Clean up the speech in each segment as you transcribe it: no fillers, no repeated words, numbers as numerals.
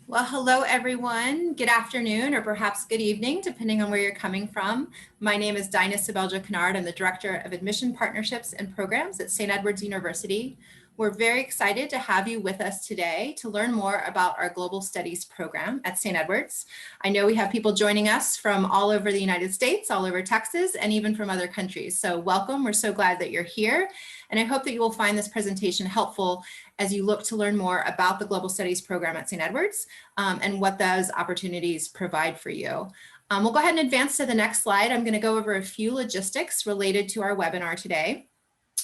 Well, hello, everyone. Good afternoon, or perhaps good evening, depending on where you're coming from. My name is Dinah Sbelgio Kinard. I'm the Director of Admission Partnerships and Programs at St. Edward's University. We're very excited to have you with us today to learn more about our Global Studies program at St. Edward's. I know we have people joining us from all over the United States, all over Texas, and even from other countries. So welcome. We're so glad that you're here. And I hope that you will find this presentation helpful as you look to learn more about the Global Studies program at St. Edward's and what those opportunities provide for you. We'll go ahead and advance to the next slide. I'm going to go over a few logistics related to our webinar today.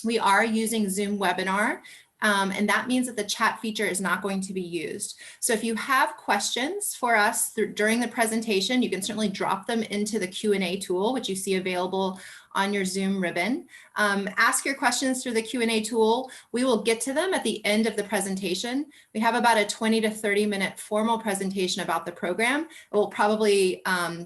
We are using Zoom webinar, and that means that the chat feature is not going to be used. So if you have questions for us during the presentation, you can certainly drop them into the Q&A tool, which you see available on your Zoom ribbon. Ask your questions through the Q&A tool. We will get to them at the end of the presentation. We have about a 20 to 30 minute formal presentation about the program. It will probably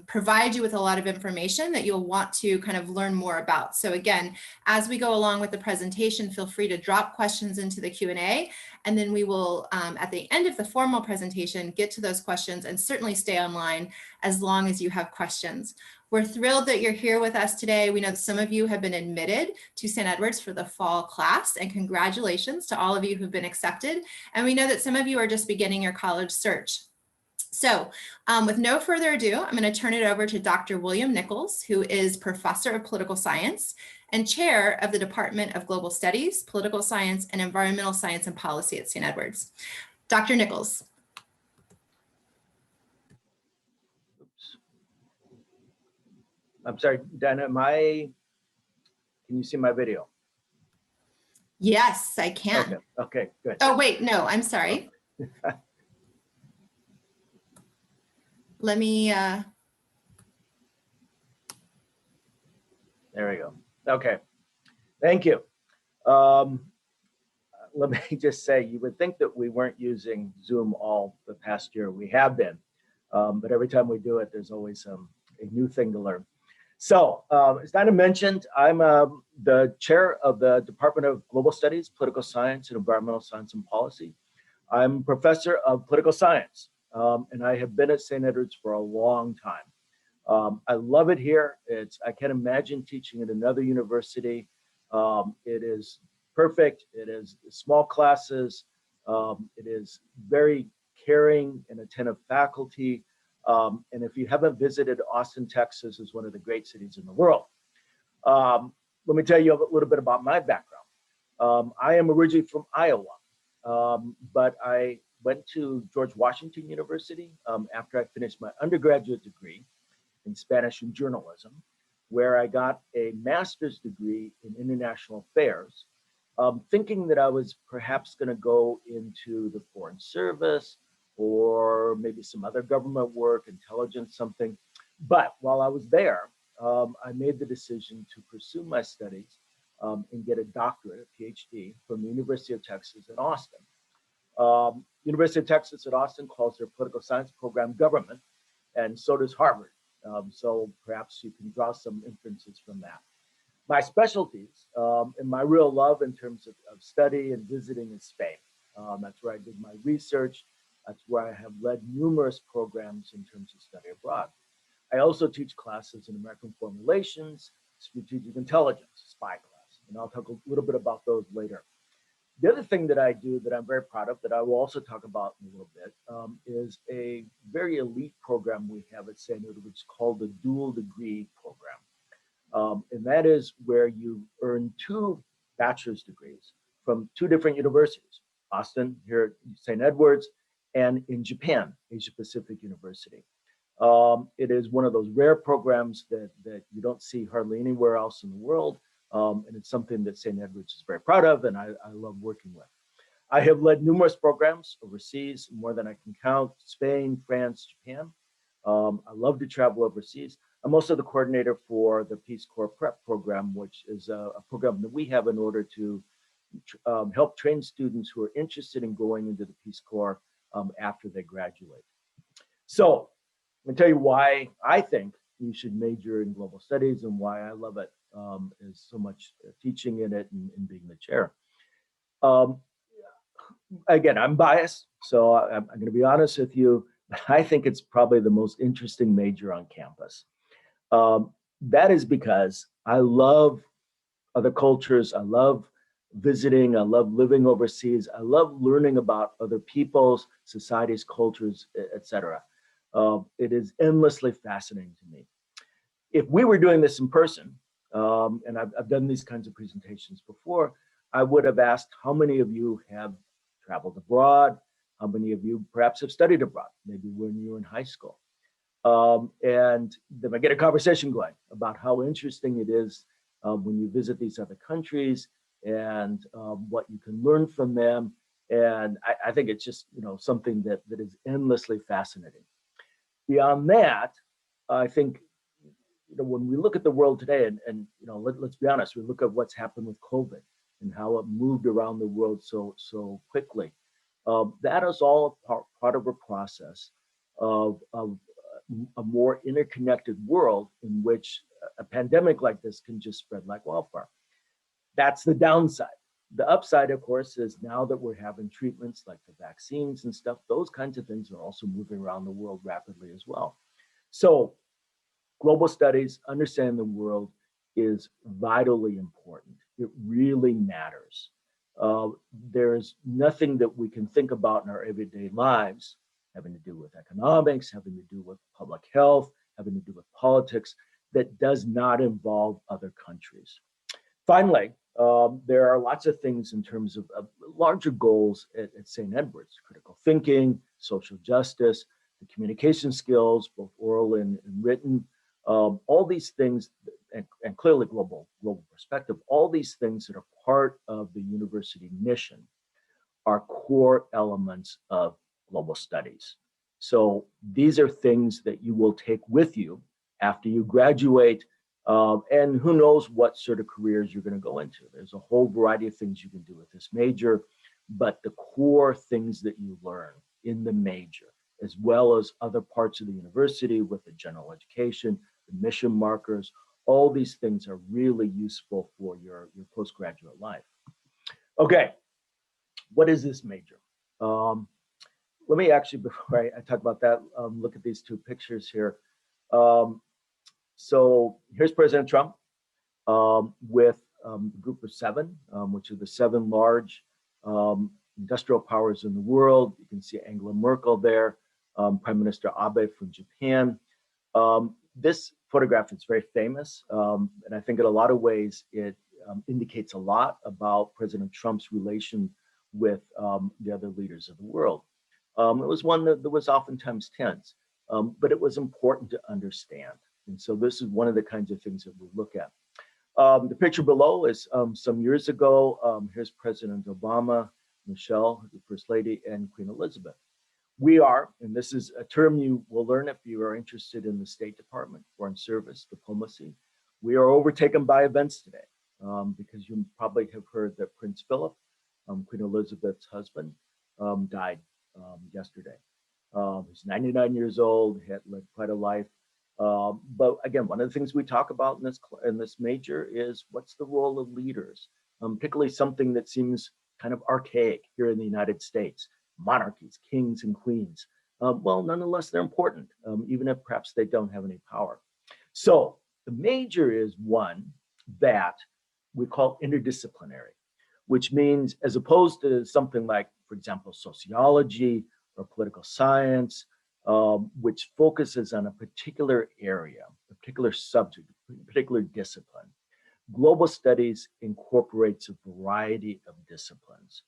provide you with a lot of information that you'll want to kind of learn more about. So again, as we go along with the presentation, feel free to drop questions into the Q&A, and then we will, at the end of the formal presentation, get to those questions and certainly stay online as long as you have questions. We're thrilled that you're here with us today. We know that some of you have been admitted to St. Edward's for the fall class, and congratulations to all of you who've been accepted. And we know that some of you are just beginning your college search. So with no further ado, I'm going to turn it over to Dr. William Nichols, who is Professor of Political Science and Chair of the Department of Global Studies, Political Science, and Environmental Science and Policy at St. Edward's. Dr. Nichols. I'm sorry, Dinah, can you see my video? Yes, I can. Okay, good. Oh, wait, no, I'm sorry. Let me, There we go. Okay, thank you. Let me just say, you would think that we weren't using Zoom all the past year. We have been, but every time we do it, there's always a new thing to learn. So as Dinah mentioned, I'm the chair of the Department of Global Studies, Political Science, and Environmental Science and Policy. I'm professor of political science, and I have been at St. Edward's for a long time. I love it here. I can't imagine teaching at another university. It is perfect. It is small classes. It is very caring and attentive faculty. And if you haven't visited Austin, Texas, is one of the great cities in the world. Let me tell you a little bit about my background. I am originally from Iowa, but I went to George Washington University after I finished my undergraduate degree in Spanish and journalism, where I got a master's degree in international affairs, thinking that I was perhaps going to go into the Foreign Service or maybe some other government work, intelligence, something. But while I was there, I made the decision to pursue my studies and get a doctorate, a PhD, from the University of Texas at Austin. University of Texas at Austin calls their political science program government, and so does Harvard. So perhaps you can draw some inferences from that. My specialties and my real love in terms of study and visiting is Spain. That's where I did my research. That's where I have led numerous programs in terms of study abroad. I also teach classes in American foreign relations, strategic intelligence, spy class, and I'll talk a little bit about those later. The other thing that I do that I'm very proud of that I will also talk about in a little bit is a very elite program we have at St. Edward's called the dual degree program. And that is where you earn 2 bachelor's degrees from 2 different universities, Austin here at St. Edward's, and in Japan, Asia Pacific University. It is one of those rare programs that you don't see hardly anywhere else in the world. And it's something that St. Edward's is very proud of and I love working with. I have led numerous programs overseas, more than I can count, Spain, France, Japan. I love to travel overseas. I'm also the coordinator for the Peace Corps Prep program, which is a program that we have in order to help train students who are interested in going into the Peace Corps after they graduate. So let me tell you why I think you should major in global studies and why I love it is so much teaching in it and being the chair. again, I'm biased, so I'm going to be honest with you. I think it's probably the most interesting major on campus. That is because I love other cultures. I love visiting. I love living overseas. I love learning about other people's societies, cultures, etc. It is endlessly fascinating to me. If we were doing this in person, and I've done these kinds of presentations before, I would have asked how many of you have traveled abroad, how many of you perhaps have studied abroad, maybe when you were in high school. And then I get a conversation going about how interesting it is when you visit these other countries and what you can learn from them. And I think it's just something that is endlessly fascinating. Beyond that, I think when we look at the world today, and let's be honest, we look at what's happened with COVID and how it moved around the world so quickly. That is all part of a process of a more interconnected world in which a pandemic like this can just spread like wildfire. That's the downside. The upside, of course, is now that we're having treatments like the vaccines and stuff, those kinds of things are also moving around the world rapidly as well. So global studies, understanding the world is vitally important. It really matters. There's nothing that we can think about in our everyday lives having to do with economics, having to do with public health, having to do with politics that does not involve other countries. Finally, there are lots of things in terms of larger goals at St. Edward's: critical thinking, social justice, the communication skills, both oral and written, all these things, and clearly global perspective, all these things that are part of the university mission are core elements of global studies. So these are things that you will take with you after you graduate, and who knows what sort of careers you're going to go into. There's a whole variety of things you can do with this major, but the core things that you learn in the major, as well as other parts of the university with the general education, the mission markers, all these things are really useful for your postgraduate life. Okay, what is this major? Let me actually, before I talk about that, look at these two pictures here. So here's President Trump with a group of seven, which are the seven large industrial powers in the world. You can see Angela Merkel there, Prime Minister Abe from Japan. This photograph is very famous, and I think in a lot of ways it indicates a lot about President Trump's relation with the other leaders of the world. It was one that was oftentimes tense, but it was important to understand. And so this is one of the kinds of things that we look at. The picture below is some years ago. Here's President Obama, Michelle, the First Lady, and Queen Elizabeth. We are, and this is a term you will learn if you are interested in the State Department, Foreign Service, diplomacy. We are overtaken by events today because you probably have heard that Prince Philip, Queen Elizabeth's husband, died yesterday. He's 99 years old, had led quite a life. But again, one of the things we talk about in this major is what's the role of leaders, particularly something that seems kind of archaic here in the United States: monarchies, kings and queens. Well, nonetheless, they're important, even if perhaps they don't have any power. So the major is one that we call interdisciplinary, which means as opposed to something like, for example, sociology or political science, which focuses on a particular area, a particular subject, a particular discipline, global studies incorporates a variety of disciplines.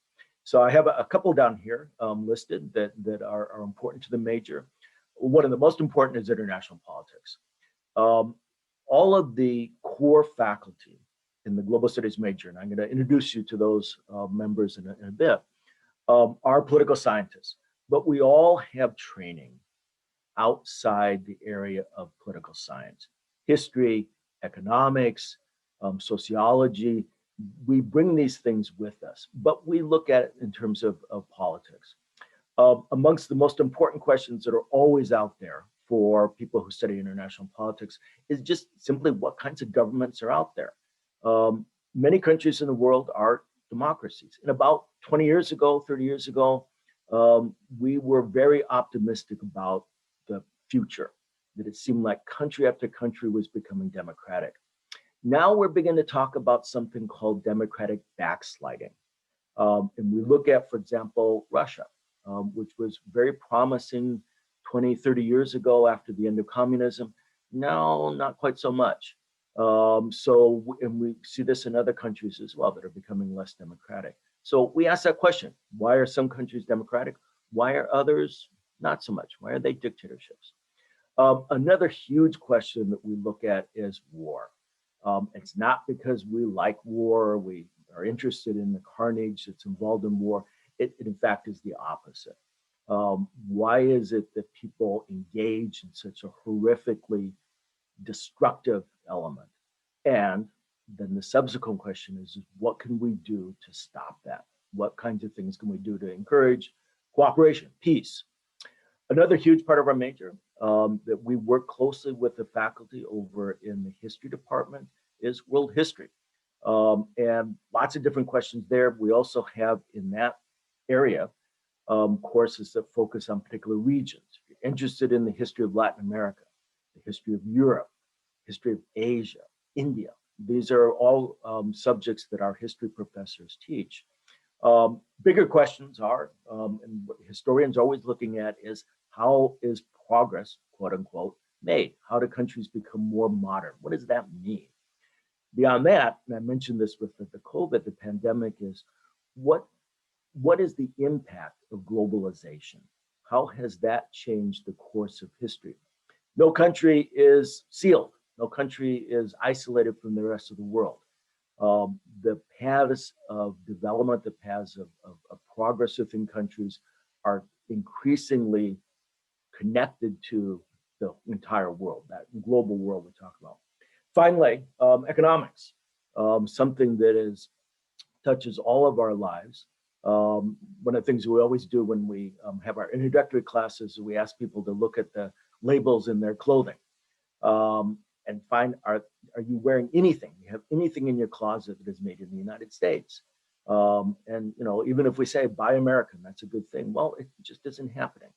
So I have a couple down here listed that are important to the major. One of the most important is international politics. All of the core faculty in the global studies major, and I'm going to introduce you to those members in a bit, are political scientists, but we all have training outside the area of political science: history, economics, sociology. We bring these things with us, but we look at it in terms of politics. Amongst the most important questions that are always out there for people who study international politics is just simply what kinds of governments are out there. Many countries in the world are democracies. And about 20 years ago, 30 years ago, we were very optimistic about the future, that it seemed like country after country was becoming democratic. Now we're beginning to talk about something called democratic backsliding. And we look at, for example, Russia, which was very promising 20, 30 years ago after the end of communism. Now, not quite so much. And we see this in other countries as well that are becoming less democratic. So we ask that question, why are some countries democratic? Why are others not so much? Why are they dictatorships? Another huge question that we look at is war. It's not because we like war, or we are interested in the carnage that's involved in war. It in fact is the opposite. Why is it that people engage in such a horrifically destructive element? And then the subsequent question is what can we do to stop that? What kinds of things can we do to encourage cooperation, peace? Another huge part of our major that we work closely with the faculty over in the history department is world history. And lots of different questions there. We also have in that area courses that focus on particular regions. If you're interested in the history of Latin America, the history of Europe, history of Asia, India, these are all subjects that our history professors teach. Bigger questions are, and what historians are always looking at is how is progress, quote unquote, made? How do countries become more modern? What does that mean? Beyond that, and I mentioned this with the COVID, the pandemic, is what is the impact of globalization? How has that changed the course of history? No country is sealed. No country is isolated from the rest of the world. The paths of development, the paths of progress within countries are increasingly connected to the entire world, that global world we talk about. Finally, economics, something that touches all of our lives. One of the things we always do when we have our introductory classes, we ask people to look at the labels in their clothing and find, are you wearing anything? You have anything in your closet that is made in the United States? And even if we say buy American, that's a good thing. Well, it just isn't happening.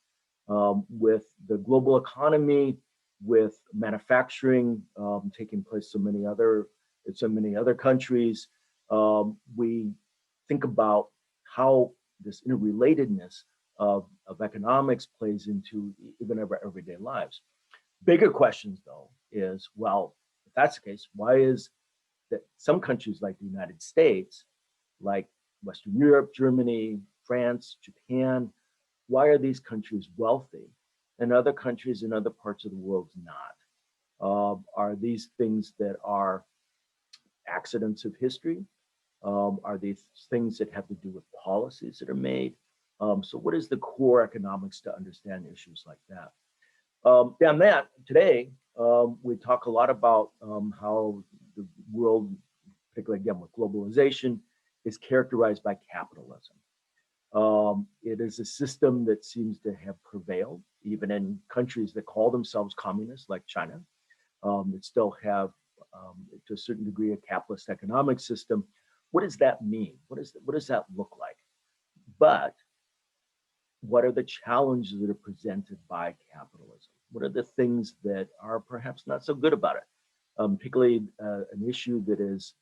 With the global economy, with manufacturing taking place in so many other countries, we think about how this interrelatedness of economics plays into even our everyday lives. Bigger questions, though, is, well, if that's the case, why is that some countries like the United States, like Western Europe, Germany, France, Japan, why are these countries wealthy and other countries in other parts of the world not? Are these things that are accidents of history? Are these things that have to do with policies that are made? So what is the core economics to understand issues like that? Beyond that, today, we talk a lot about how the world, particularly again with globalization, is characterized by capitalism. It is a system that seems to have prevailed, even in countries that call themselves communist, like China, that still have, to a certain degree, a capitalist economic system. What does that mean? What does that look like? But what are the challenges that are presented by capitalism? What are the things that are perhaps not so good about it? Particularly an issue that is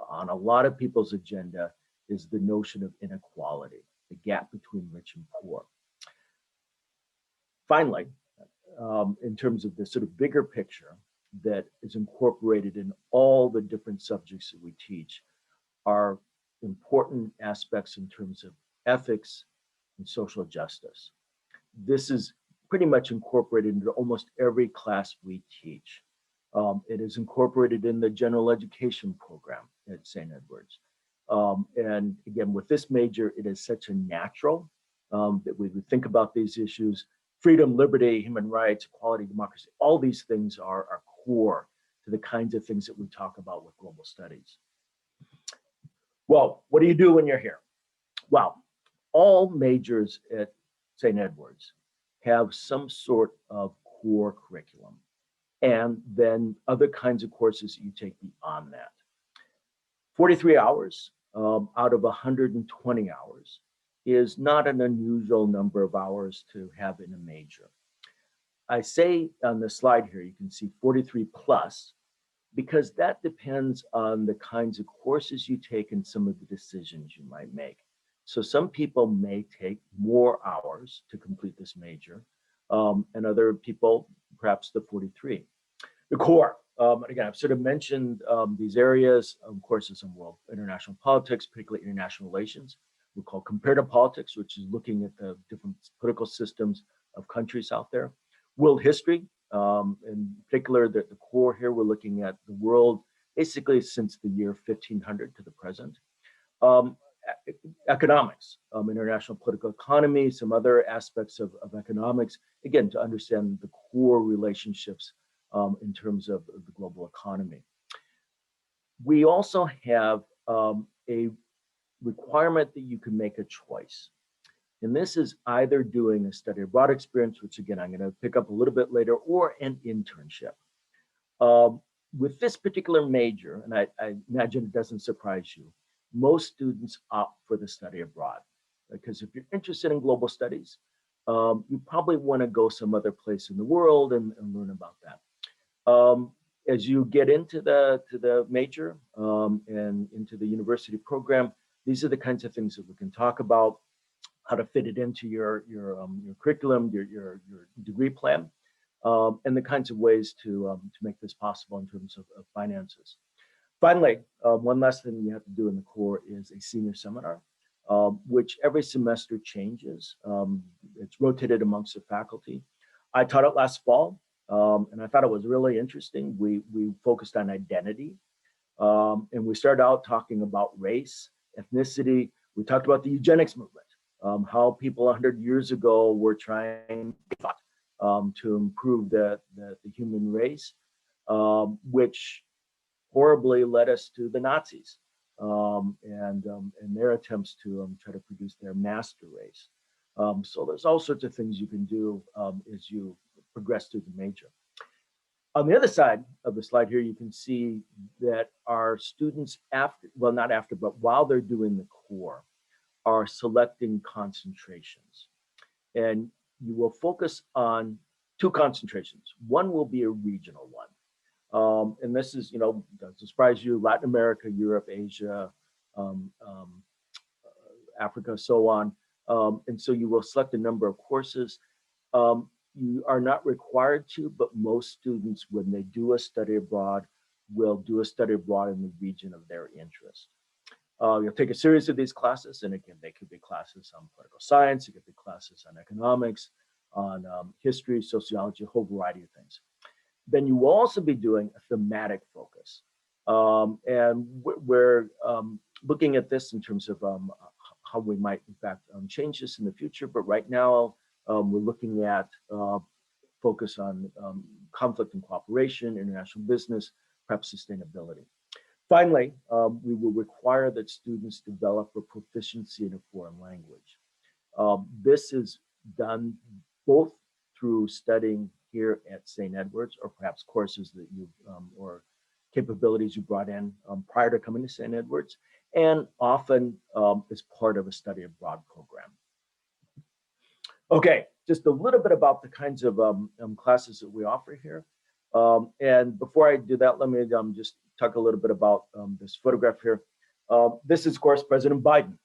on a lot of people's agenda is the notion of inequality, the gap between rich and poor. Finally, in terms of the sort of bigger picture that is incorporated in all the different subjects that we teach are important aspects in terms of ethics and social justice. This is pretty much incorporated into almost every class we teach. It is incorporated in the general education program at St. Edward's. And again, with this major, it is such a natural that we would think about these issues. Freedom, liberty, human rights, equality, democracy, all these things are core to the kinds of things that we talk about with global studies. Well, what do you do when you're here? Well, all majors at St. Edward's have some sort of core curriculum, and then other kinds of courses that you take beyond that. 43 hours out of 120 hours is not an unusual number of hours to have in a major. I say on the slide here, you can see 43 plus, because that depends on the kinds of courses you take and some of the decisions you might make. So some people may take more hours to complete this major, and other people, perhaps the 43. The core, again, I've sort of mentioned these areas, courses in world international politics, particularly international relations. We call comparative politics, which is looking at the different political systems of countries out there. World history, in particular, the core here, we're looking at the world basically since the year 1500 to the present. Economics, international political economy, some other aspects of economics, again, to understand the core relationships in terms of the global economy. We also have a requirement that you can make a choice. And this is either doing a study abroad experience, which again, I'm going to pick up a little bit later, or an internship. With this particular major, and I imagine it doesn't surprise you, most students opt for the study abroad. Because if you're interested in global studies, you probably want to go some other place in the world and learn about that. As you get into the major and into the university program, these are the kinds of things that we can talk about, how to fit it into your curriculum, your degree plan, and the kinds of ways to make this possible in terms of finances. Finally, one last thing you have to do in the core is a senior seminar, which every semester changes. It's rotated amongst the faculty. I taught it last fall, and I thought it was really interesting. We focused on identity, and we started out talking about race, ethnicity. We talked about the eugenics movement, how people 100 years ago were trying to improve the human race, which horribly led us to the Nazis and their attempts to try to produce their master race. So there's all sorts of things you can do as you progress through the major. On the other side of the slide here, you can see that our students not after, but while they're doing the core, are selecting concentrations. And you will focus on two concentrations. One will be a regional one. And this is, doesn't surprise you, Latin America, Europe, Asia, Africa, so on. And so you will select a number of courses. You are not required to, but most students, when they do a study abroad, will do a study abroad in the region of their interest. You'll take a series of these classes, and again, they could be classes on political science, it could be classes on economics, on history, sociology, a whole variety of things. Then you will also be doing a thematic focus. And we're looking at this in terms of how we might, in fact, change this in the future. But right now, we're looking at focus on conflict and cooperation, international business, perhaps sustainability. Finally, we will require that students develop a proficiency in a foreign language. This is done both through studying here at St. Edward's, or perhaps courses that you've, or capabilities you brought in prior to coming to St. Edward's, and often as part of a study abroad program. Okay, just a little bit about the kinds of classes that we offer here. And before I do that, let me just talk a little bit about this photograph here. This is, of course, President Biden.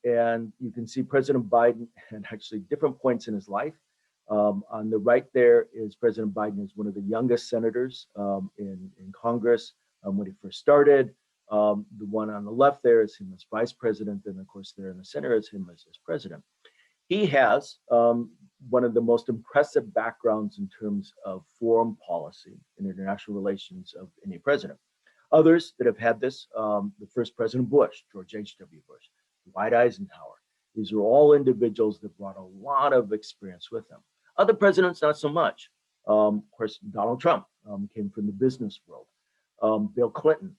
And you can see President Biden at actually different points in his life. On the right there is President Biden is one of the youngest senators in Congress when he first started. The one on the left there is him as vice president, and of course there in the center is him as president. He has one of the most impressive backgrounds in terms of foreign policy and international relations of any president. Others that have had this, the first President Bush, George H.W. Bush, Dwight Eisenhower. These are all individuals that brought a lot of experience with them. Other presidents, not so much. Of course, Donald Trump came from the business world. Bill Clinton,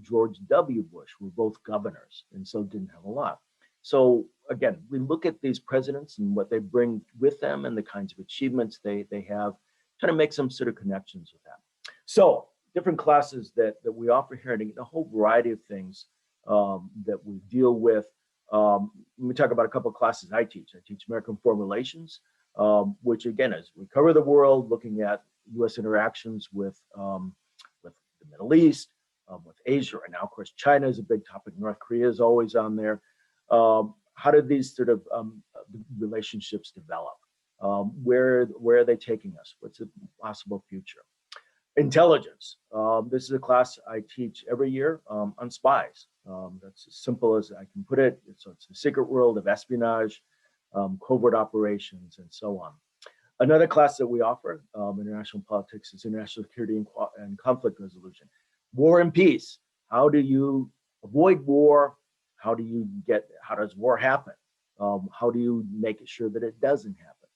George W. Bush were both governors, and so didn't have a lot. So again, we look at these presidents and what they bring with them and the kinds of achievements they have, trying to make some sort of connections with that. So different classes that we offer here, and a whole variety of things that we deal with. Let me talk about a couple of classes I teach. I teach American Foreign Relations, which again is we cover the world, looking at U.S. interactions with the Middle East, with Asia right now. Of course, China is a big topic. North Korea is always on there. How did these sort of relationships develop? Where are they taking us? What's the possible future? Intelligence. This is a class I teach every year on spies. That's as simple as I can put it. So it's the secret world of espionage, covert operations, and so on. Another class that we offer, international politics, is international security and conflict resolution. War and peace. How do you avoid war? How does war happen? How do you make sure that it doesn't happen?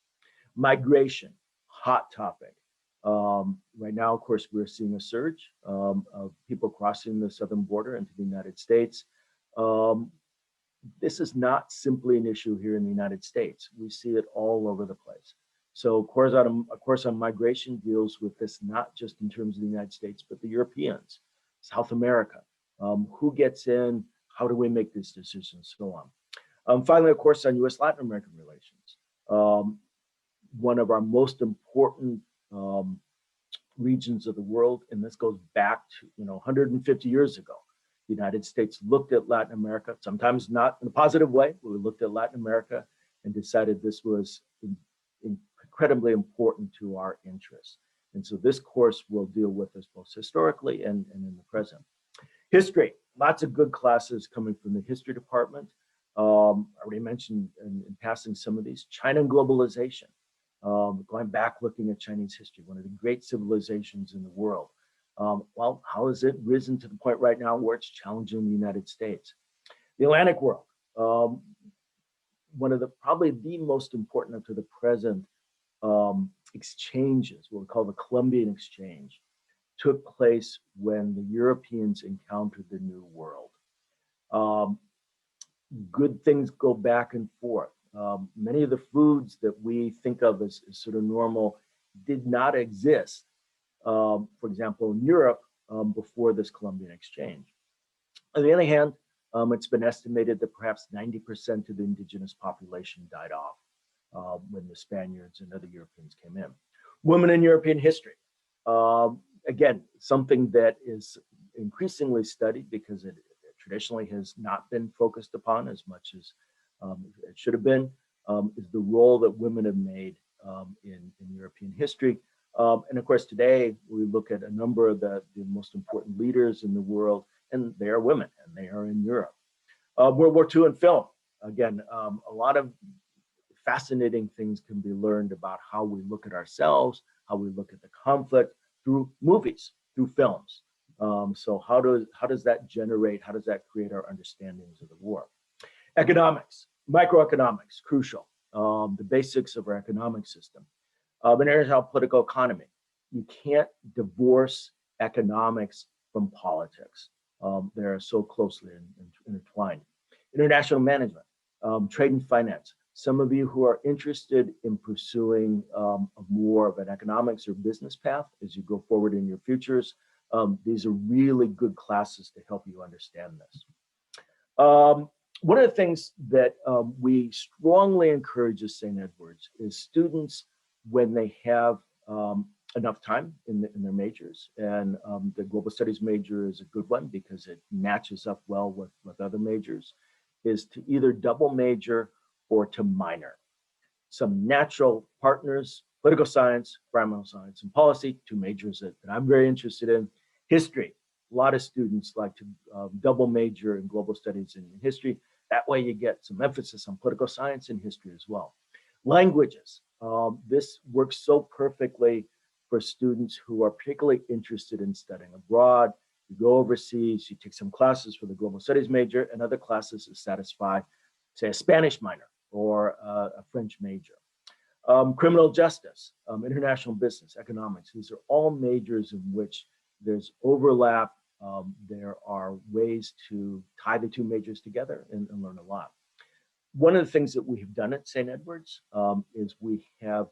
Migration, hot topic. Right now, of course, we're seeing a surge of people crossing the southern border into the United States. This is not simply an issue here in the United States. We see it all over the place. So a course on migration deals with this not just in terms of the United States, but the Europeans, South America. Who gets in? How do we make these decisions? So on. Finally, of course, on U.S.-Latin American relations. One of our most important regions of the world, and this goes back to 150 years ago. The United States looked at Latin America, sometimes not in a positive way, but we looked at Latin America and decided this was incredibly important to our interests. And so this course will deal with this both historically and in the present. History, lots of good classes coming from the history department. I already mentioned in passing some of these. China and globalization. Going back, looking at Chinese history, one of the great civilizations in the world. Well, how has it risen to the point right now where it's challenging the United States? The Atlantic world, one of probably the most important up to the present exchanges, what we call the Colombian Exchange, took place when the Europeans encountered the New World. Good things go back and forth. Many of the foods that we think of as sort of normal did not exist, for example, in Europe before this Colombian Exchange. On the other hand, it's been estimated that perhaps 90% of the indigenous population died off when the Spaniards and other Europeans came in. Women in European history. Again, something that is increasingly studied because it traditionally has not been focused upon as much as it should have been, is the role that women have made in European history. And of course, today we look at a number of the most important leaders in the world, and they are women, and they are in Europe. World War II and film. Again, a lot of fascinating things can be learned about how we look at ourselves, how we look at the conflict through movies, through films. So how does that generate, how does that create our understandings of the war? Economics, microeconomics, crucial. The basics of our economic system. International political economy. You can't divorce economics from politics. They are so closely intertwined. International management, trade and finance. Some of you who are interested in pursuing more of an economics or business path as you go forward in your futures, these are really good classes to help you understand this. One of the things that we strongly encourage at St. Edward's is students, when they have enough time in their majors, and the global studies major is a good one because it matches up well with other majors, is to either double major or to minor. Some natural partners, political science, environmental science, and policy, two majors that I'm very interested in. History, a lot of students like to double major in global studies and in history. That way you get some emphasis on political science and history as well. Languages, this works so perfectly for students who are particularly interested in studying abroad. You go overseas, you take some classes for the global studies major and other classes to satisfy, say, a Spanish minor or a French major. Criminal justice, international business, economics, these are all majors in which there's overlap. There are ways to tie the two majors together and learn a lot. One of the things that we have done at St. Edward's is we have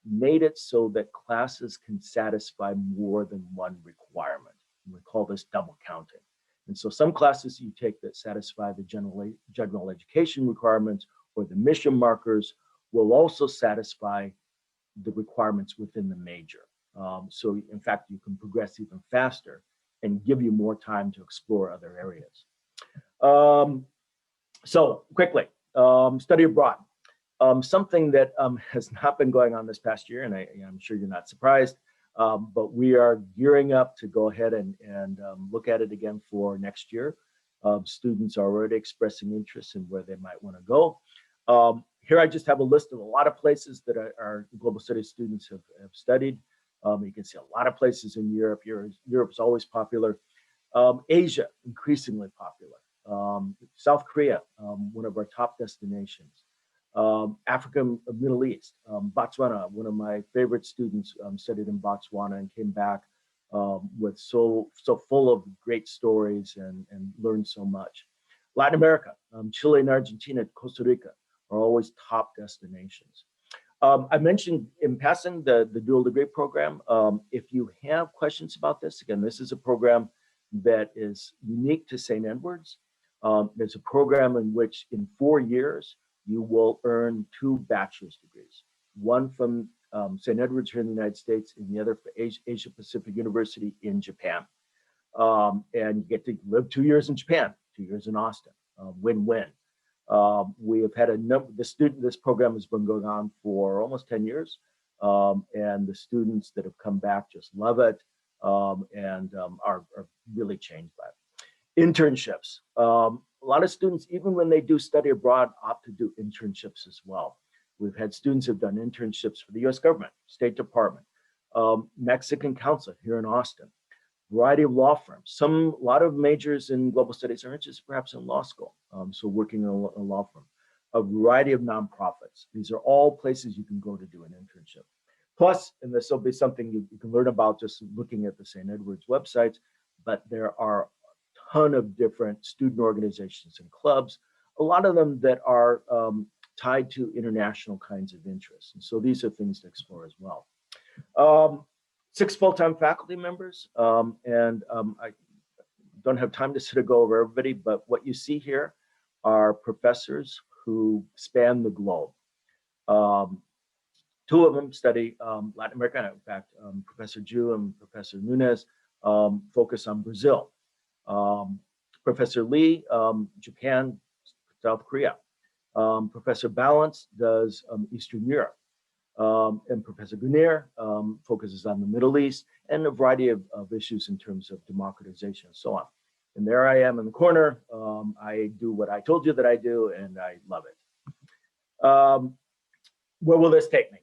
made it so that classes can satisfy more than one requirement. We call this double counting. And so some classes you take that satisfy the general education requirements or the mission markers will also satisfy the requirements within the major. So in fact, you can progress even faster and give you more time to explore other areas. So quickly, study abroad. Something that has not been going on this past year, and I'm sure you're not surprised, but we are gearing up to go ahead and look at it again for next year. Students are already expressing interest in where they might want to go. Here I just have a list of a lot of places that our global studies students have studied. You can see a lot of places in Europe. Europe's always popular. Asia, increasingly popular. South Korea, one of our top destinations. Africa, Middle East, Botswana. One of my favorite students studied in Botswana and came back with so full of great stories and learned so much. Latin America, Chile and Argentina, Costa Rica are always top destinations. I mentioned in passing the dual degree program. If you have questions about this, again, this is a program that is unique to St. Edward's. There's a program in which in 4 years, you will earn 2 bachelor's degrees, one from St. Edward's here in the United States and the other for Asia Pacific University in Japan. And you get to live 2 years in Japan, 2 years in Austin, win-win. We have had this program has been going on for almost 10 years. And the students that have come back just love it and are really changed by it. Internships. A lot of students, even when they do study abroad, opt to do internships as well. We've had students who've done internships for the US government, State Department, Mexican consulate here in Austin, variety of law firms. A lot of majors in global studies are interested perhaps in law school, so working in a law firm. A variety of nonprofits. These are all places you can go to do an internship. Plus, and this will be something you can learn about just looking at the St. Edward's websites, but there are ton of different student organizations and clubs, a lot of them that are tied to international kinds of interests. And so these are things to explore as well. 6 full-time faculty members, and I don't have time to sort of go over everybody, but what you see here are professors who span the globe. 2 of them study Latin America. In fact, Professor Ju and Professor Nunez focus on Brazil. Professor Lee, Japan, South Korea. Professor Balance does Eastern Europe. And Professor Gunir focuses on the Middle East and a variety of issues in terms of democratization and so on. And there I am in the corner. I do what I told you that I do, and I love it. Where will this take me?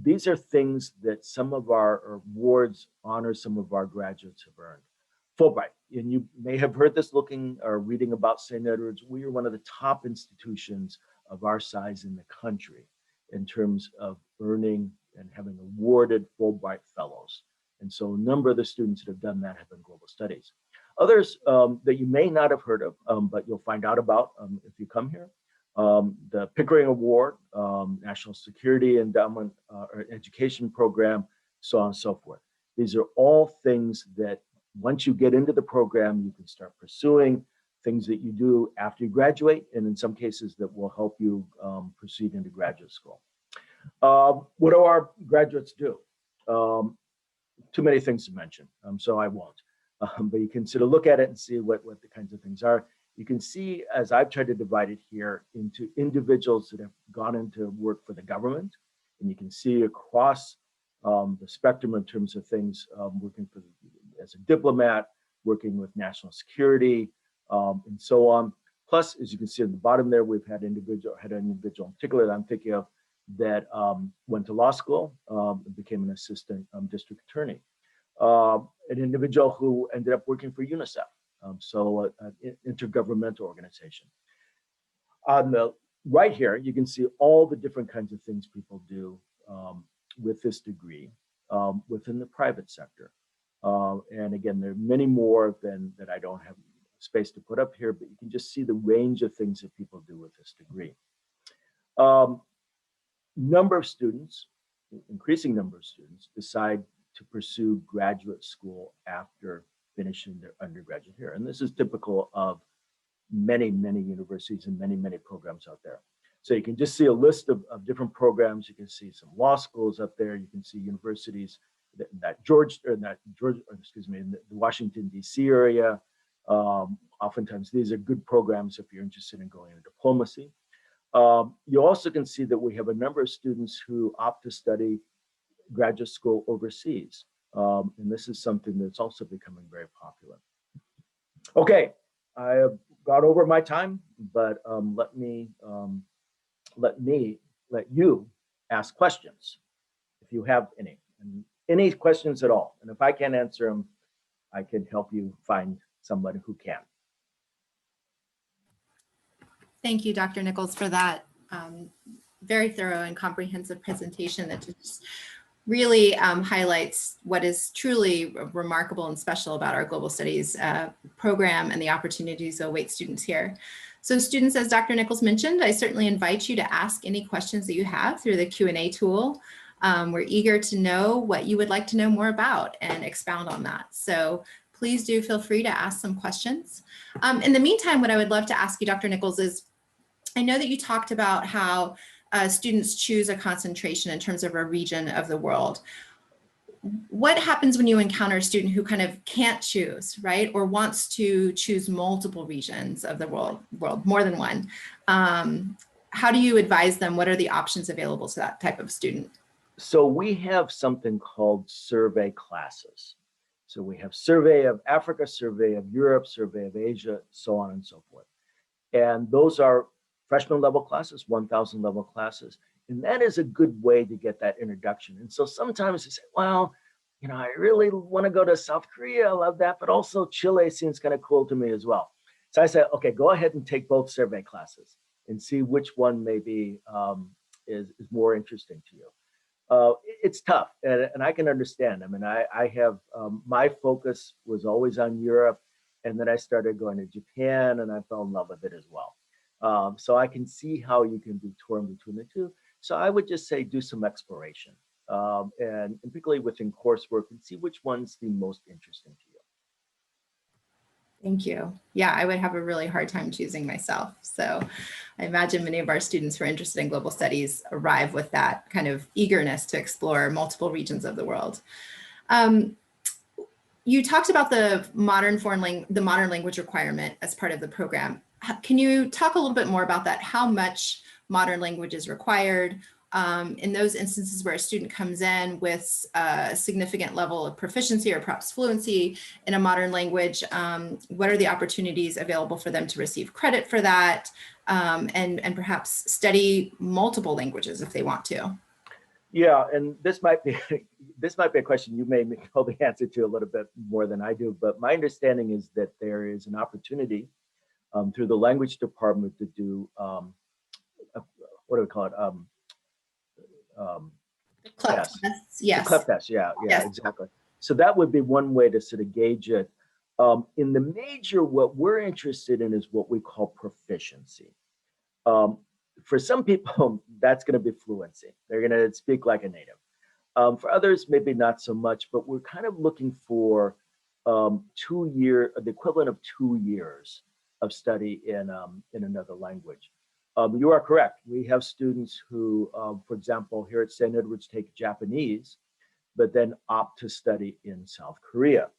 These are things that some of our awards honor some of our graduates have earned. Fulbright, and you may have heard this looking or reading about St. Edward's. We are one of the top institutions of our size in the country in terms of earning and having awarded Fulbright fellows. And so a number of the students that have done that have been global studies. Others that you may not have heard of, but you'll find out about if you come here. The Pickering Award, National Security Endowment or Education Program, so on and so forth. These are all things that once you get into the program, you can start pursuing things that you do after you graduate, and in some cases that will help you proceed into graduate school. What do our graduates do? Too many things to mention, so I won't. But you can sort of look at it and see what the kinds of things are. You can see, as I've tried to divide it here, into individuals that have gone into work for the government, and you can see across the spectrum in terms of things, working as a diplomat, working with national security, and so on. Plus, as you can see at the bottom there, we've had an individual in particular that I'm thinking of that went to law school and became an assistant district attorney. An individual who ended up working for UNICEF, so an intergovernmental organization. On the right here, you can see all the different kinds of things people do with this degree within the private sector. And again, there are many more that I don't have space to put up here, but you can just see the range of things that people do with this degree. Number of students, increasing number of students, decide to pursue graduate school after finishing their undergraduate here. And this is typical of many, many universities and many, many programs out there. So you can just see a list of different programs. You can see some law schools up there. You can see universities in the Washington, D.C. area. Oftentimes, these are good programs if you're interested in going into diplomacy. You also can see that we have a number of students who opt to study graduate school overseas. And this is something that's also becoming very popular. Okay, I have got over my time, but let you ask questions if you have any questions at all. And if I can't answer them, I can help you find somebody who can. Thank you, Dr. Nichols, for that very thorough and comprehensive presentation that just really highlights what is truly remarkable and special about our Global Studies program and the opportunities that await students here. So students, as Dr. Nichols mentioned, I certainly invite you to ask any questions that you have through the Q&A tool. We're eager to know what you would like to know more about and expound on that. So please do feel free to ask some questions. In the meantime, what I would love to ask you, Dr. Nichols, is I know that you talked about how students choose a concentration in terms of a region of the world. What happens when you encounter a student who kind of can't choose, right? Or wants to choose multiple regions of the world, more than one? How do you advise them? What are the options available to that type of student? So we have something called survey classes. So we have survey of Africa, survey of Europe, survey of Asia, so on and so forth. And those are freshman level classes, 1,000 level classes. And that is a good way to get that introduction. And so sometimes you say, well, you know, I really want to go to South Korea. I love that. But also Chile seems kind of cool to me as well. So I said, okay, go ahead and take both survey classes and see which one maybe is more interesting to you. It's tough, and I can understand. I mean, I have, my focus was always on Europe, and then I started going to Japan, and I fell in love with it as well. So I can see how you can be torn between the two. So I would just say do some exploration, and particularly within coursework, and see which one's the most interesting to you. Thank you. Yeah, I would have a really hard time choosing myself. So I imagine many of our students who are interested in global studies arrive with that kind of eagerness to explore multiple regions of the world. You talked about the modern language requirement as part of the program. Can you talk a little bit more about that? How much modern language is required? In those instances where a student comes in with a significant level of proficiency or perhaps fluency in a modern language, what are the opportunities available for them to receive credit for that, and perhaps study multiple languages if they want to? Yeah, and this might be a question you may know the answer to a little bit more than I do, but my understanding is that there is an opportunity through the language department to do what do we call it? CLEP tests, yes. The CLEP test, yeah, Yes. exactly. So that would be one way to sort of gauge it. In the major, what we're interested in is what we call proficiency. For some people, that's going to be fluency. They're going to speak like a native. For others, maybe not so much, but we're kind of looking for the equivalent of 2 years of study in another language. You are correct. We have students who, for example, here at St. Edward's take Japanese, but then opt to study in South Korea.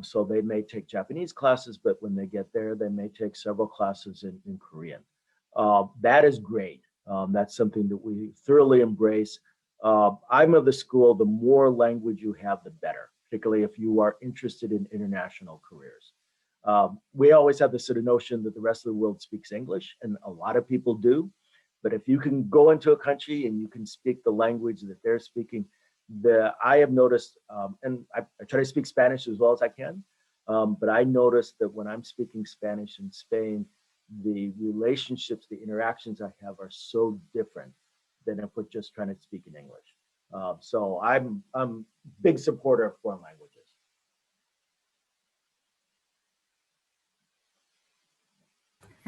So they may take Japanese classes, but when they get there, they may take several classes in Korean. That is great. That's something that we thoroughly embrace. I'm of the school, the more language you have, the better, particularly if you are interested in international careers. We always have this sort of notion that the rest of the world speaks English, and a lot of people do. But if you can go into a country and you can speak the language that they're speaking, I have noticed, and I try to speak Spanish as well as I can, but I noticed that when I'm speaking Spanish in Spain, the relationships, the interactions I have are so different than if we're just trying to speak in English. So I'm a big supporter of foreign languages.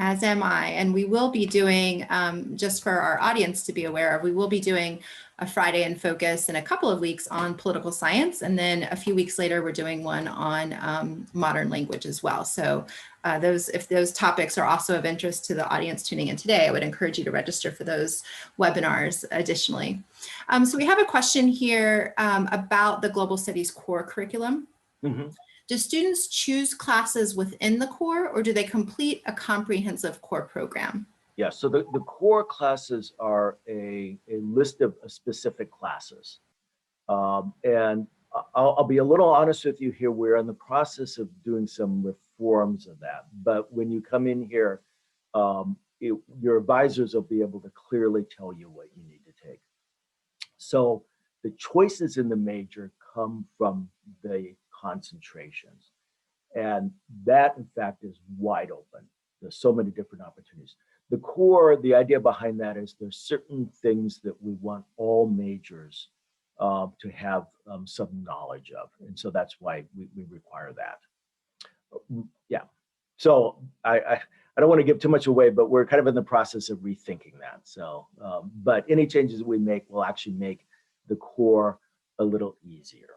As am I. And we will be doing, just for our audience to be aware of, we will be doing a Friday in focus in a couple of weeks on political science. And then a few weeks later, we're doing one on modern language as well. So if those topics are also of interest to the audience tuning in today, I would encourage you to register for those webinars additionally. So we have a question here about the Global Studies core curriculum. Mm-hmm. Do students choose classes within the core, or do they complete a comprehensive core program? Yeah, so the core classes are a list of specific classes. And I'll be a little honest with you here. We're in the process of doing some reforms of that. But when you come in here, your advisors will be able to clearly tell you what you need to take. So the choices in the major come from the concentrations. And that, in fact, is wide open. There's so many different opportunities. The core, the idea behind that is there's certain things that we want all majors to have some knowledge of. And so that's why we require that. Yeah. So I don't want to give too much away, but we're kind of in the process of rethinking that. So, but any changes we make will actually make the core a little easier.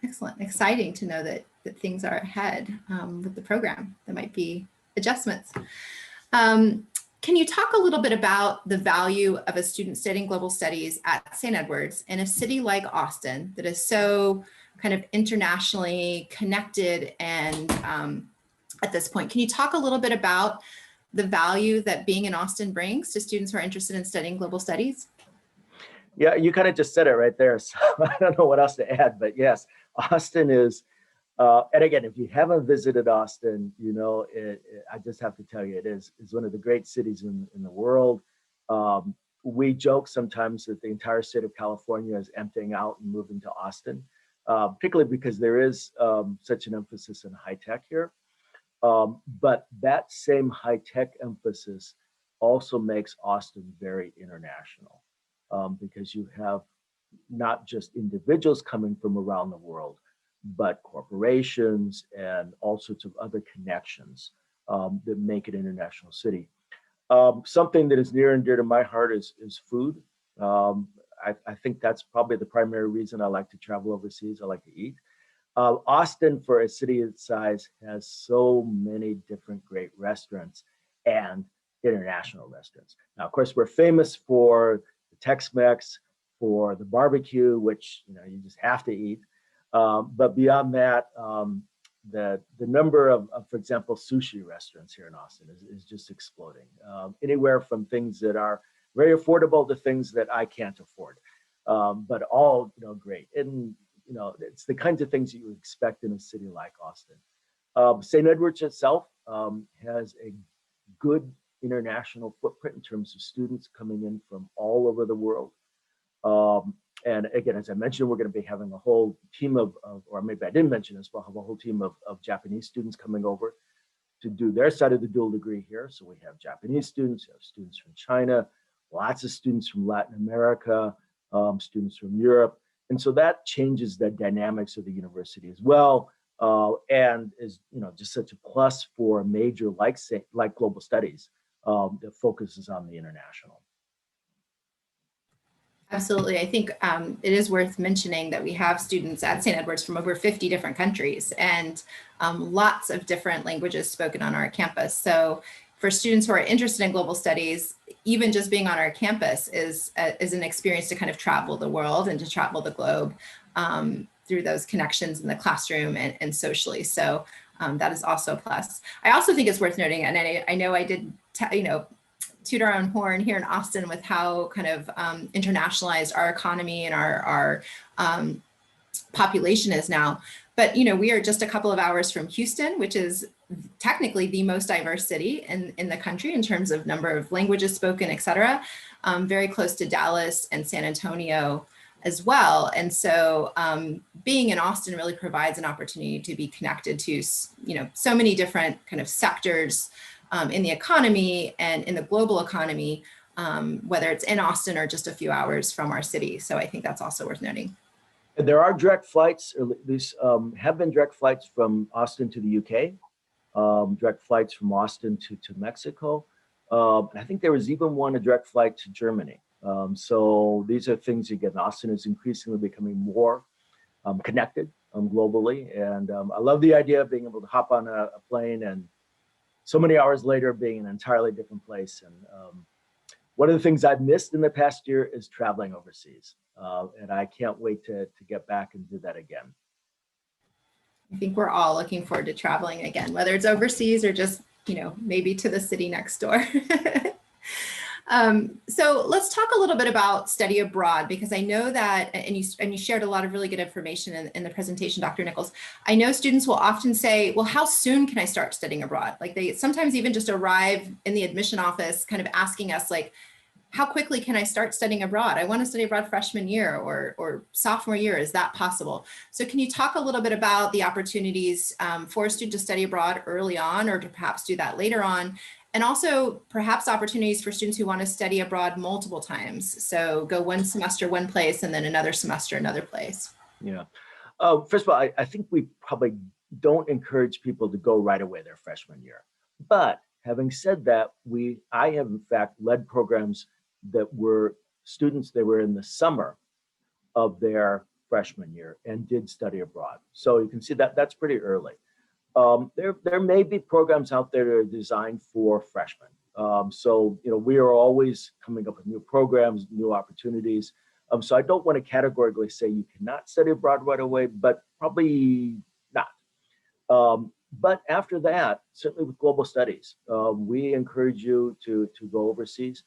Excellent. Exciting to know that things are ahead with the program. There might be adjustments. Can you talk a little bit about the value of a student studying global studies at St. Edward's in a city like Austin that is so kind of internationally connected and at this point? Can you talk a little bit about the value that being in Austin brings to students who are interested in studying global studies? Yeah, you kind of just said it right there. So I don't know what else to add, but yes, Austin is, and again, if you haven't visited Austin, you know, I just have to tell you, it is one of the great cities in the world. We joke sometimes that the entire state of California is emptying out and moving to Austin, particularly because there is such an emphasis in high tech here. But that same high tech emphasis also makes Austin very international. Because you have not just individuals coming from around the world, but corporations and all sorts of other connections that make it an international city. Something that is near and dear to my heart is food. I think that's probably the primary reason I like to travel overseas. I like to eat. Austin, for a city its size, has so many different great restaurants and international restaurants. Now, of course, we're famous for Tex-Mex, for the barbecue, which you just have to eat. But beyond that, the number of, for example, sushi restaurants here in Austin is just exploding. Anywhere from things that are very affordable to things that I can't afford, but all great. And it's the kinds of things you expect in a city like Austin. St. Edward's itself has a good international footprint in terms of students coming in from all over the world. And again, as I mentioned, we're going to be having a whole team of or maybe I didn't mention this, we'll have a whole team of Japanese students coming over to do their side of the dual degree here. So we have Japanese students, we have students from China, lots of students from Latin America, students from Europe. And so that changes the dynamics of the university as well. And is just such a plus for a major like global studies that focuses on the international. Absolutely. I think it is worth mentioning that we have students at St. Edward's from over 50 different countries and lots of different languages spoken on our campus. So for students who are interested in global studies, even just being on our campus is an experience to kind of travel the world and to travel the globe through those connections in the classroom and socially. So that is also a plus. I also think it's worth noting, and I know I did, toot our own horn here in Austin with how kind of internationalized our economy and our population is now. But we are just a couple of hours from Houston, which is technically the most diverse city in the country in terms of number of languages spoken, et cetera. Very close to Dallas and San Antonio as well. And so being in Austin really provides an opportunity to be connected to so many different kind of sectors in the economy and in the global economy, whether it's in Austin or just a few hours from our city. So I think that's also worth noting. There are direct flights, or at least have been direct flights from Austin to the UK, direct flights from Austin to Mexico. And I think there was even a direct flight to Germany. So these are things, again, Austin is increasingly becoming more connected globally. And I love the idea of being able to hop on a plane and so many hours later being in an entirely different place. And one of the things I've missed in the past year is traveling overseas. And I can't wait to get back and do that again. I think we're all looking forward to traveling again, whether it's overseas or just, maybe to the city next door. So let's talk a little bit about study abroad, because I know that, and you shared a lot of really good information in the presentation, Dr. Nichols. I know students will often say, well, how soon can I start studying abroad? Like they sometimes even just arrive in the admission office kind of asking us like, how quickly can I start studying abroad? I want to study abroad freshman year or sophomore year. Is that possible? So can you talk a little bit about the opportunities for a student to study abroad early on, or to perhaps do that later on? And also perhaps opportunities for students who want to study abroad multiple times. So go one semester one place and then another semester another place. Yeah. First of all, I think we probably don't encourage people to go right away their freshman year. But having said that, I have in fact led programs that were students, they were in the summer of their freshman year and did study abroad. So you can see that that's pretty early. There may be programs out there that are designed for freshmen. So, we are always coming up with new programs, new opportunities. So I don't want to categorically say you cannot study abroad right away, but probably not. But after that, certainly with global studies, we encourage you to go overseas.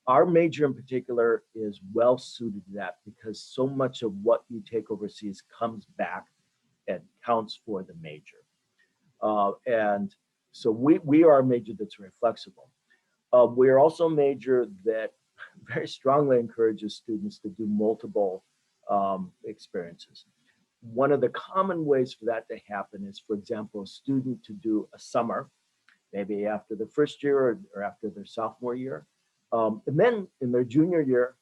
Our major in particular is well suited to that because so much of what you take overseas comes back and counts for the major. And so we are a major that's very flexible. We are also a major that very strongly encourages students to do multiple experiences. One of the common ways for that to happen is, for example, a student to do a summer, maybe after the first year or after their sophomore year. And then in their junior year,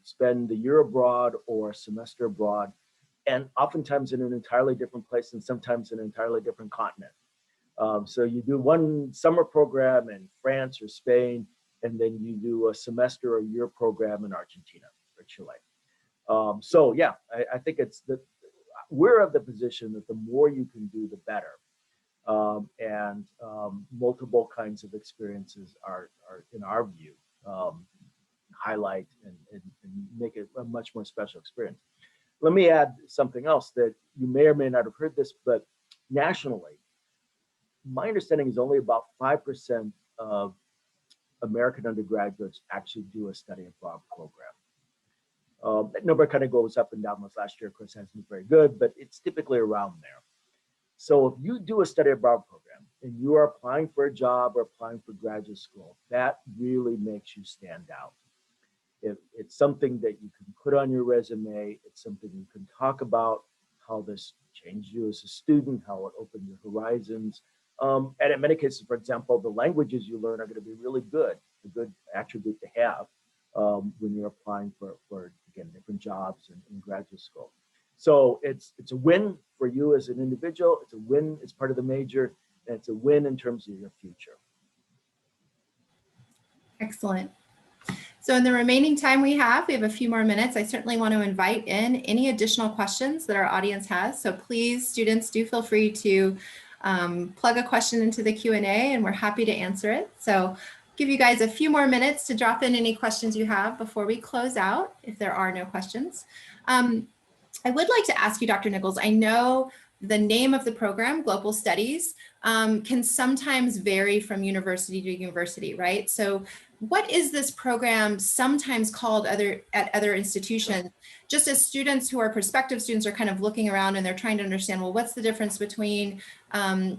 spend a year abroad or a semester abroad, and oftentimes in an entirely different place and sometimes in an entirely different continent. So you do one summer program in France or Spain, and then you do a semester or year program in Argentina or Chile. So yeah, I think we're of the position that the more you can do, the better. And multiple kinds of experiences are in our view, highlight and make it a much more special experience. Let me add something else that you may or may not have heard this, but nationally, my understanding is only about 5% of American undergraduates actually do a study abroad program. That number kind of goes up and down. This last year, of course, hasn't been very good, but it's typically around there. So if you do a study abroad program and you are applying for a job or applying for graduate school, that really makes you stand out. It's something that you can put on your resume. It's something you can talk about, how this changed you as a student, how it opened your horizons. And in many cases, for example, the languages you learn are going to be really good, a good attribute to have when you're applying for again, different jobs in graduate school. So it's a win for you as an individual. It's a win as part of the major, and it's a win in terms of your future. Excellent. So in the remaining time we have a few more minutes. I certainly want to invite in any additional questions that our audience has. So please, students, do feel free to plug a question into the Q&A, and we're happy to answer it. So give you guys a few more minutes to drop in any questions you have before we close out, if there are no questions. I would like to ask you, Dr. Nichols, I know the name of the program, Global Studies, can sometimes vary from university to university, right? So what is this program sometimes called at other institutions? Just as students who are prospective students are kind of looking around and they're trying to understand, well, what's the difference between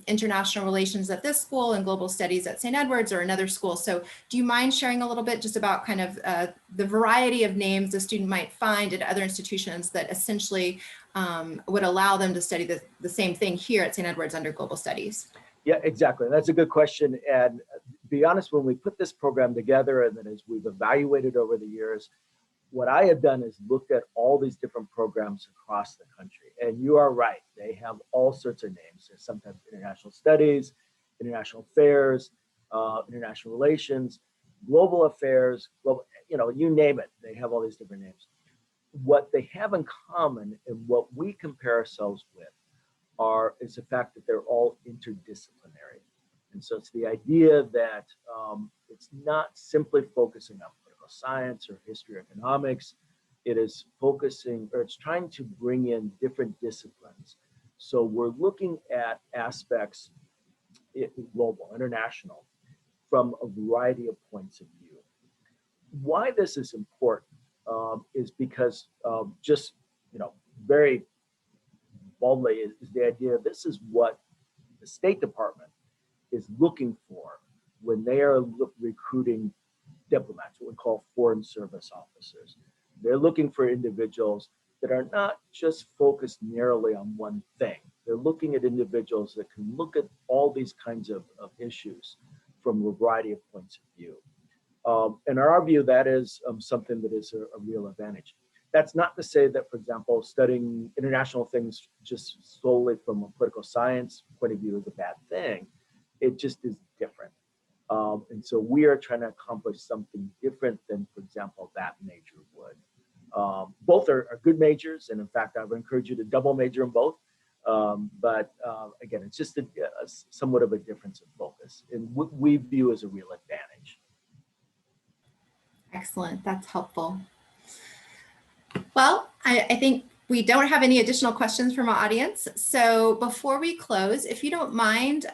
international relations at this school and global studies at St. Edward's or another school? So do you mind sharing a little bit just about kind of the variety of names a student might find at other institutions that essentially would allow them to study the same thing here at St. Edward's under global studies? Yeah, exactly. That's a good question. And to be honest, when we put this program together and then as we've evaluated over the years, what I have done is looked at all these different programs across the country. And you are right. They have all sorts of names. There's sometimes international studies, international affairs, international relations, global affairs, you name it, they have all these different names. What they have in common and what we compare ourselves with is the fact that they're all interdisciplinary. And so it's the idea that it's not simply focusing on political science or history or economics. It is focusing, or it's trying to bring in different disciplines. So we're looking at aspects, global, international, from a variety of points of view. Why this is important is because just, very boldly is the idea this is what the State Department is looking for when they are recruiting diplomats, what we call foreign service officers. They're looking for individuals that are not just focused narrowly on one thing. They're looking at individuals that can look at all these kinds of issues from a variety of points of view. And in our view, that is something that is a real advantage. That's not to say that, for example, studying international things just solely from a political science point of view is a bad thing. It just is different. And so we are trying to accomplish something different than, for example, that major would. Both are good majors, and in fact, I would encourage you to double major in both. But again, it's just a somewhat of a difference of focus, and what we view as a real advantage. Excellent, that's helpful. Well, I think we don't have any additional questions from our audience. So before we close, if you don't mind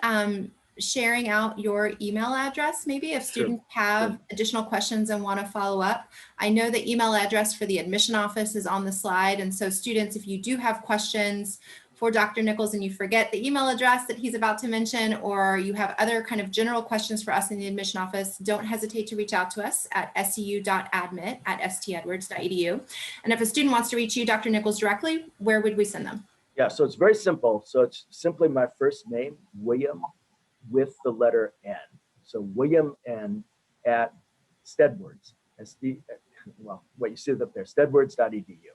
sharing out your email address, maybe if students have additional questions and want to follow up. I know the email address for the admission office is on the slide. And so students, if you do have questions for Dr. Nichols and you forget the email address that he's about to mention, or you have other kind of general questions for us in the admission office, don't hesitate to reach out to us at seu.admit@stedwards.edu. And if a student wants to reach you, Dr. Nichols, directly, where would we send them? Yeah, so it's very simple. So it's simply my first name, William, with the letter N. So William N at Stedwards, well, what you see up there, stedwards.edu.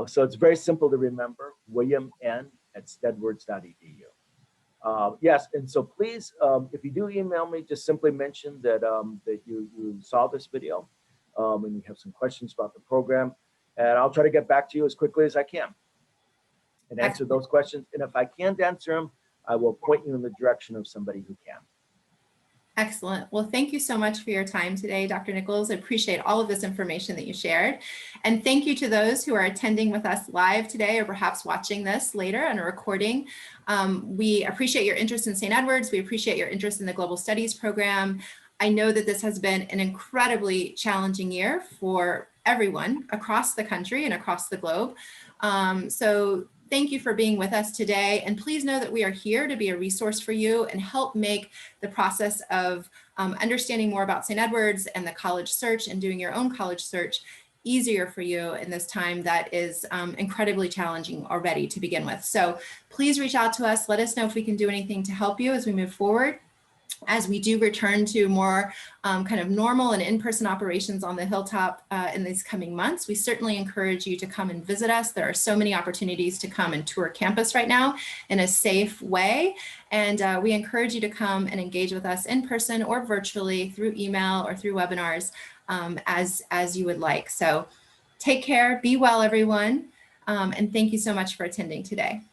So it's very simple to remember, William N at stedwards.edu. Yes, and so please, if you do email me, just simply mention that, that you saw this video and you have some questions about the program, and I'll try to get back to you as quickly as I can and answer those questions. And if I can't answer them, I will point you in the direction of somebody who can. Excellent. Well, thank you so much for your time today, Dr. Nichols. I appreciate all of this information that you shared. And thank you to those who are attending with us live today or perhaps watching this later on a recording. We appreciate your interest in St. Edward's. We appreciate your interest in the Global Studies program. I know that this has been an incredibly challenging year for everyone across the country and across the globe. So thank you for being with us today. And please know that we are here to be a resource for you and help make the process of understanding more about St. Edward's and the college search and doing your own college search easier for you in this time that is incredibly challenging already to begin with. So please reach out to us. Let us know if we can do anything to help you as we move forward. As we do return to more kind of normal and in-person operations on the Hilltop in these coming months, we certainly encourage you to come and visit us. There are so many opportunities to come and tour campus right now in a safe way. And we encourage you to come and engage with us in person or virtually through email or through webinars as you would like. So take care, be well, everyone. And thank you so much for attending today.